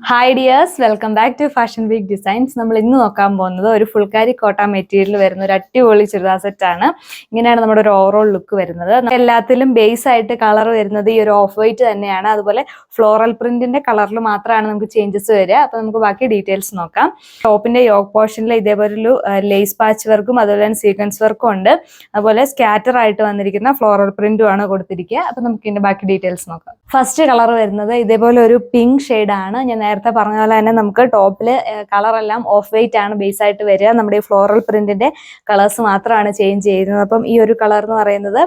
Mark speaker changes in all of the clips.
Speaker 1: Hi dears, welcome back to fashion week designs. നമ്മൾ ഇന്ന് നോക്കാൻ പോകുന്നത് ഒരു ഫുൾക്കാരി കോട്ട മെറ്റീരിയൽ വരുന്ന ഒരു അടിപൊളി ചുരിദാർ സെറ്റ് ആണ്. ഇങ്ങനെയാണ് നമ്മുടെ ഒരു ഓവറോൾ ലുക്ക് വരുന്നത്. എല്ലാത്തിലും ബേസ് ആയിട്ട് കളർ വരുന്നത് ഈ ഒരു ഓഫ് വൈറ്റ് തന്നെയാണ്. അതുപോലെ ഫ്ലോറൽ പ്രിന്റിന്റെ കളറിൽ മാത്രമാണ് നമുക്ക് ചേഞ്ചസ് വരിക. അപ്പൊ നമുക്ക് ബാക്കി ഡീറ്റെയിൽസ് നോക്കാം. ടോപ്പിന്റെ യോക്ക് പോർഷനിൽ ഇതേപോലെ ഒരു ലേസ് പാച്ച് വർക്കും അതുപോലെ തന്നെ സീക്വൻസ് വർക്കും ഉണ്ട്. അതുപോലെ സ്കാറ്റർ ആയിട്ട് വന്നിരിക്കുന്ന ഫ്ലോറൽ പ്രിന്റും ആണ് കൊടുത്തിരിക്കുക. അപ്പൊ നമുക്ക് ഇതിന്റെ ബാക്കി ഡീറ്റെയിൽസ് നോക്കാം. ഫസ്റ്റ് കളർ വരുന്നത് ഇതേപോലെ ഒരു പിങ്ക് ഷെയ്ഡ് ആണ്. ഞാൻ നേരത്തെ പറഞ്ഞ പോലെ തന്നെ നമുക്ക് ടോപ്പിൽ കളറെല്ലാം ഓഫ് വൈറ്റ് ആണ് ബേസ് ആയിട്ട് വരിക. നമ്മുടെ ഈ ഫ്ലോറൽ പ്രിന്റിന്റെ കളേഴ്സ് മാത്രമാണ് ചേഞ്ച് ചെയ്യുന്നത്. അപ്പം ഈ ഒരു കളർ എന്ന് പറയുന്നത്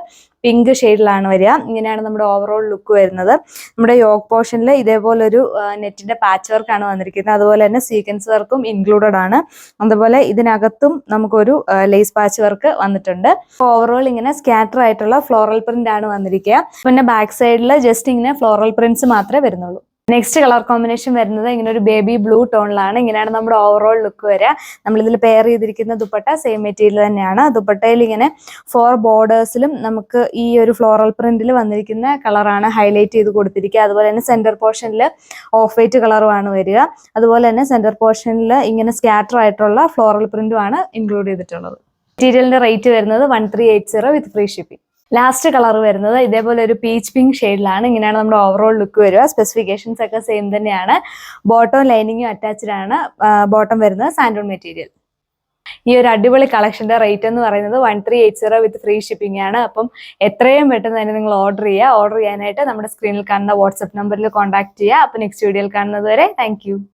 Speaker 1: പിങ്ക് ഷെയ്ഡിലാണ് വരിക. ഇങ്ങനെയാണ് നമ്മുടെ ഓവറോൾ ലുക്ക് വരുന്നത്. നമ്മുടെ യോക്ക് പോർഷനിൽ ഇതേപോലെ ഒരു നെറ്റിന്റെ പാച്ച് വർക്കാണ് വന്നിരിക്കുന്നത്. അതുപോലെ തന്നെ സീക്വൻസ് വർക്കും ഇൻക്ലൂഡഡ് ആണ്. അതുപോലെ ഇതിനകത്തും നമുക്കൊരു ലേസ് പാച്ച് വർക്ക് വന്നിട്ടുണ്ട്. ഓവറോൾ ഇങ്ങനെ സ്കാറ്റർ ആയിട്ടുള്ള ഫ്ലോറൽ പ്രിന്റ് ആണ് വന്നിരിക്കുക. പിന്നെ ബാക്ക് സൈഡിൽ ജസ്റ്റ് ഇങ്ങനെ ഫ്ലോറൽ പ്രിന്റ്സ് മാത്രമേ വരുന്നുള്ളൂ. നെക്സ്റ്റ് കളർ കോമ്പിനേഷൻ വരുന്നത് ഇങ്ങനെ ഒരു ബേബി ബ്ലൂ ടോണിലാണ്. ഇങ്ങനെയാണ് നമ്മുടെ ഓവറോൾ ലുക്ക് വരിക. നമ്മളിതിൽ പെയർ ചെയ്തിരിക്കുന്ന ദുപ്പട്ട സെയിം മെറ്റീരിയൽ തന്നെയാണ്. ദുപ്പട്ടയിൽ ഇങ്ങനെ 4 ബോർഡേഴ്സിലും നമുക്ക് ഈ ഒരു ഫ്ലോറൽ പ്രിന്റിൽ വന്നിരിക്കുന്ന കളറാണ് ഹൈലൈറ്റ് ചെയ്ത് കൊടുത്തിരിക്കുക. അതുപോലെ തന്നെ സെന്റർ പോർഷനിൽ ഓഫ് വൈറ്റ് കളറുമാണ് വരിക. അതുപോലെ തന്നെ സെന്റർ പോർഷനിൽ ഇങ്ങനെ സ്കാറ്റർ ആയിട്ടുള്ള ഫ്ലോറൽ പ്രിന്റും ആണ് ഇൻക്ലൂഡ് ചെയ്തിട്ടുള്ളത്. മെറ്റീരിയലിന്റെ റേറ്റ് വരുന്നത് 1380 വിത്ത് ഫ്രീ ഷിപ്പിംഗ്. ലാസ്റ്റ് കളർ വരുന്നത് ഇതേപോലെ ഒരു പീച്ച് പിങ്ക് ഷെയ്ഡിലാണ്. ഇങ്ങനെയാണ് നമ്മുടെ ഓവറോൾ ലുക്ക് വരിക. സ്പെസിഫിക്കേഷൻസ് ഒക്കെ സെയിം തന്നെയാണ്. ബോട്ടം ലൈനിങ്ങും അറ്റാച്ച്ഡ് ആണ്. ബോട്ടം വരുന്നത് സാൻഡൂൺ മെറ്റീരിയൽ. ഈ ഒരു അടിപൊളി കളക്ഷന്റെ റേറ്റ് എന്ന് പറയുന്നത് 1380 വിത്ത് ഫ്രീ ഷിപ്പിംഗ് ആണ്. അപ്പം എത്രയും പെട്ടെന്ന് തന്നെ നിങ്ങൾ ഓർഡർ ചെയ്യുക. ഓർഡർ ചെയ്യാനായിട്ട് നമ്മുടെ സ്ക്രീനിൽ കാണുന്ന വാട്സ്ആപ്പ് നമ്പറിൽ കോൺടാക്ട് ചെയ്യുക. അപ്പോൾ നെക്സ്റ്റ് വീഡിയോയിൽ കാണുന്നത് വരെ താങ്ക്